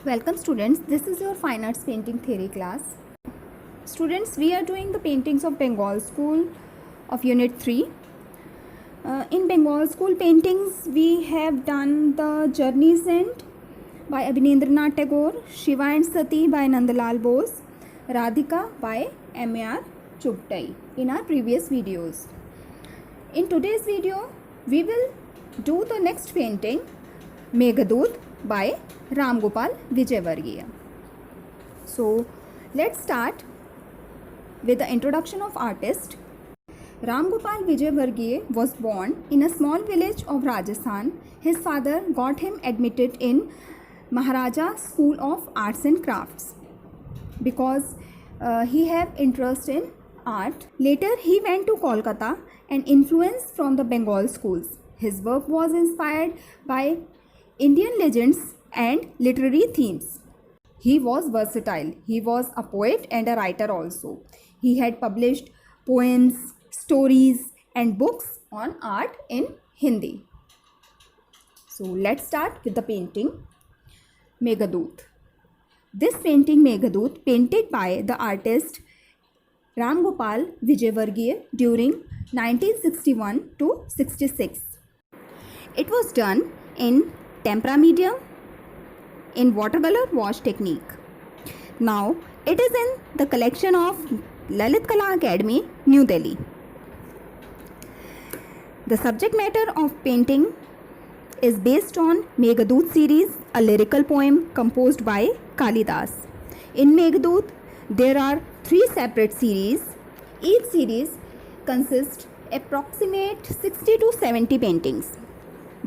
Welcome students, this is your fine arts painting theory class. Students, we are doing the paintings of Bengal School of Unit 3. In Bengal School paintings, we have done the Journey's End by Abhinendranath Tagore, Shiva and Sati by Nandalal Bose, Radhika by M.A.R. Chugtai in our previous videos. In today's video, we will do the next painting, Meghadoot by Ram Gopal Vijayvargiya. So let's start with the introduction of artist. Ram Gopal Vijayvargiya was born in a small village of Rajasthan. His father got him admitted in Maharaja School of Arts and Crafts because he had interest in art. Later he went to Kolkata and influenced from the Bengal schools. His work was inspired by Indian legends and literary themes. He was versatile. He was a poet and a writer also. He had published poems, stories and books on art in Hindi. So let's start with the painting Meghadoot. This painting Meghadoot, painted by the artist Ram Gopal Vijayvargiya during 1961 to 66. It was done in tempera medium in watercolor wash technique. Now it is in the collection of Lalit Kala Academy, New Delhi. The subject matter of painting is based on Meghadoot series, a lyrical poem composed by Kalidas. In Meghadoot, there are 3 separate series. Each series consists approximate 60 to 70 paintings.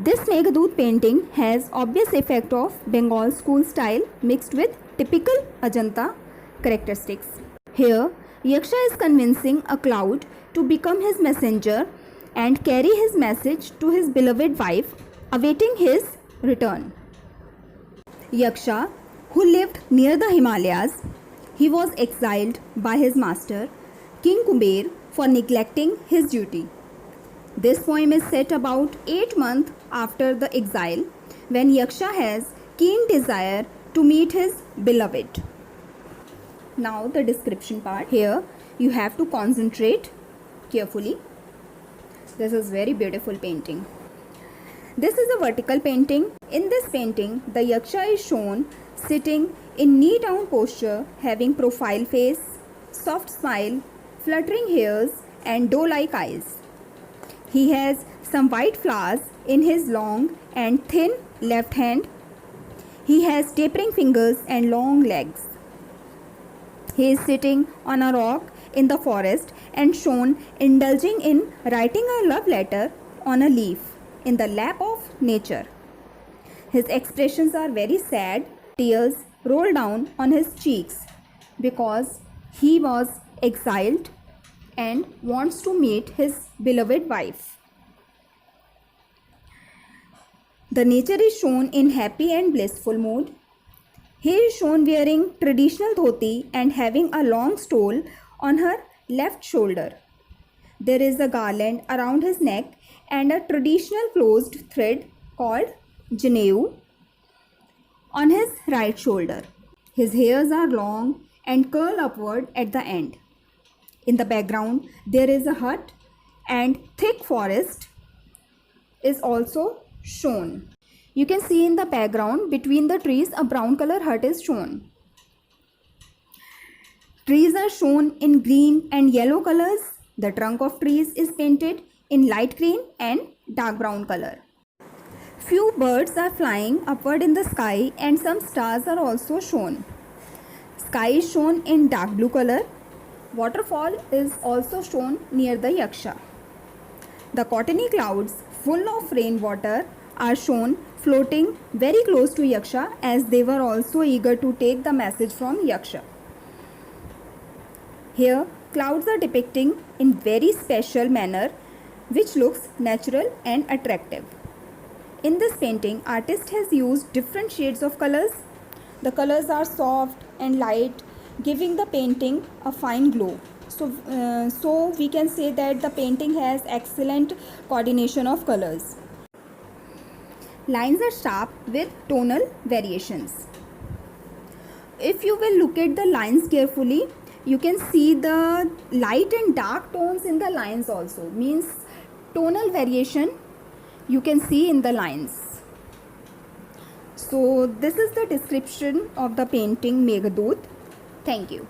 This Meghadoot painting has obvious effect of Bengal school style mixed with typical Ajanta characteristics. Here, Yaksha is convincing a cloud to become his messenger and carry his message to his beloved wife, awaiting his return. Yaksha, who lived near the Himalayas, he was exiled by his master, King Kuber, for neglecting his duty. This poem is set about 8 months after the exile, when Yaksha has keen desire to meet his beloved. Now the description part. Here you have to concentrate carefully. This is very beautiful painting. This is a vertical painting. In this painting, the Yaksha is shown sitting in knee down posture, having profile face, soft smile, fluttering hairs and doe-like eyes. He has some white flowers in his long and thin left hand. He has tapering fingers and long legs. He is sitting on a rock in the forest and shown indulging in writing a love letter on a leaf in the lap of nature. His expressions are very sad. Tears roll down on his cheeks because he was exiled and wants to meet his beloved wife. The nature is shown in happy and blissful mood. He is shown wearing traditional dhoti and having a long stole on her left shoulder. There is a garland around his neck and a traditional closed thread called janeu on his right shoulder. His hairs are long and curl upward at the end. In the background, there is a hut and thick forest is also shown. You can see in the background between the trees a brown color hut is shown. Trees are shown in green and yellow colors. The trunk of trees is painted in light green and dark brown color. Few birds are flying upward in the sky and some stars are also shown. Sky is shown in dark blue color. Waterfall is also shown near the Yaksha. The cottony clouds full of rainwater are shown floating very close to Yaksha, as they were also eager to take the message from Yaksha. Here clouds are depicting in very special manner which looks natural and attractive. In this painting, artist has used different shades of colors. The colors are soft and light, giving the painting a fine glow. So we can say that the painting has excellent coordination of colors. Lines are sharp with tonal variations. if you will look at the lines carefully, you can see the light and dark tones in the lines also, means tonal variation you can see in the lines. So this is the description of the painting Meghdut. Thank you.